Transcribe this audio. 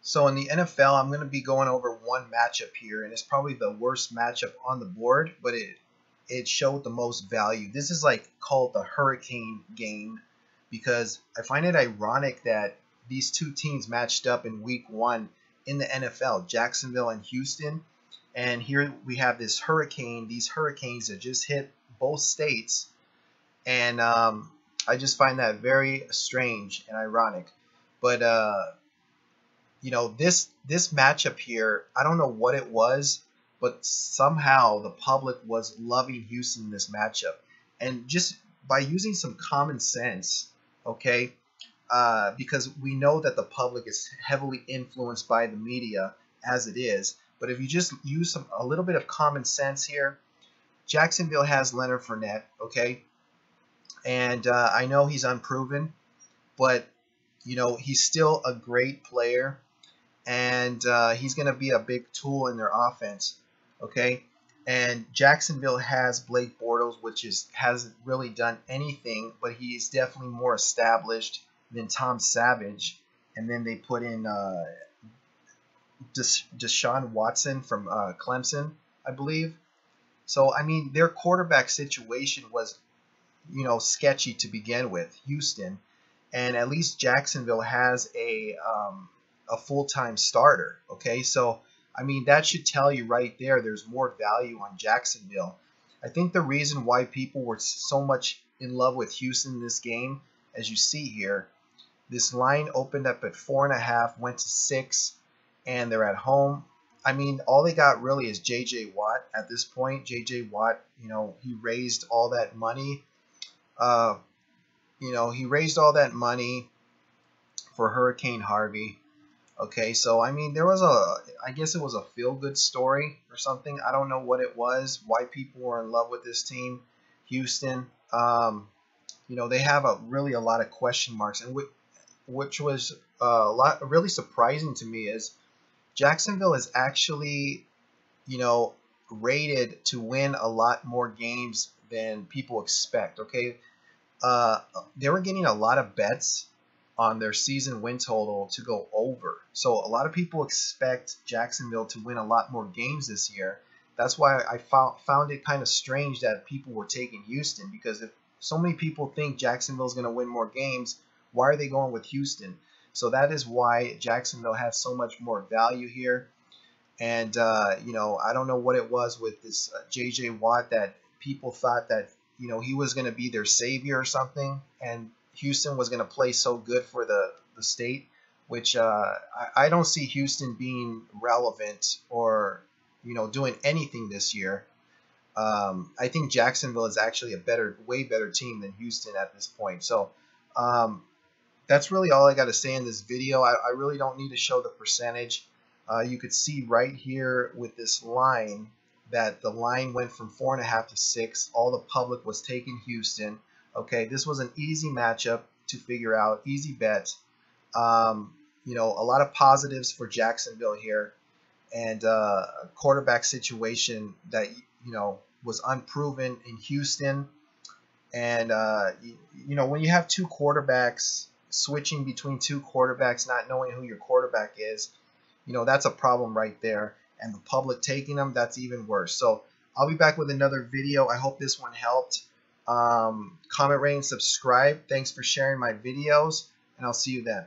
So in the NFL, I'm going to be going over one matchup here, and it's probably the worst matchup on the board, but it showed the most value. This is like called the Hurricane game because I find it ironic that these two teams matched up in week 1 in the NFL, Jacksonville and Houston. And here we have this hurricane, these hurricanes that just hit both states. And I just find that very strange and ironic. But this matchup here, I don't know what it was, but somehow the public was loving Houston in this matchup, and just by using some common sense, okay, because we know that the public is heavily influenced by the media as it is. But if you just use a little bit of common sense here, Jacksonville has Leonard Fournette, okay, and I know he's unproven, but he's still a great player, and he's going to be a big tool in their offense, okay? And Jacksonville has Blake Bortles, which hasn't really done anything, but he's definitely more established than Tom Savage. And then they put in Deshaun Watson from Clemson, I believe. So, I mean, their quarterback situation was, sketchy to begin with, Houston. And at least Jacksonville has a full-time starter, okay? So, I mean, that should tell you right there there's more value on Jacksonville. I think the reason why people were so much in love with Houston in this game, as you see here, this line opened up at 4.5, went to 6, and they're at home. I mean, all they got really is J.J. Watt at this point. J.J. Watt, he raised all that money. He raised all that money for Hurricane Harvey. Okay, so I mean, I guess it was a feel-good story or something. I don't know what it was, why people were in love with this team, Houston. They have really a lot of question marks, and which was really surprising to me is Jacksonville is actually, rated to win a lot more games than people expect. Okay, they were getting a lot of bets on their season win total to go over. So a lot of people expect Jacksonville to win a lot more games this year. That's why I found it kind of strange that people were taking Houston, because if so many people think Jacksonville's going to win more games, why are they going with Houston? So that is why Jacksonville has so much more value here. And, I don't know what it was with this J.J. Watt that people thought that, he was going to be their savior or something, and Houston was going to play so good for the state, which I don't see Houston being relevant or, doing anything this year. I think Jacksonville is actually a way better team than Houston at this point. So that's really all I got to say in this video. I really don't need to show the percentage. You could see right here with this line that the line went from 4.5 to 6. All the public was taking Houston. Okay, this was an easy matchup to figure out, easy bet. A lot of positives for Jacksonville here, and a quarterback situation that was unproven in Houston. And when you have two quarterbacks switching between two quarterbacks, not knowing who your quarterback is, that's a problem right there. And the public taking them, that's even worse. So I'll be back with another video. I hope this one helped. Comment, rate, and subscribe. Thanks for sharing my videos, and I'll see you then.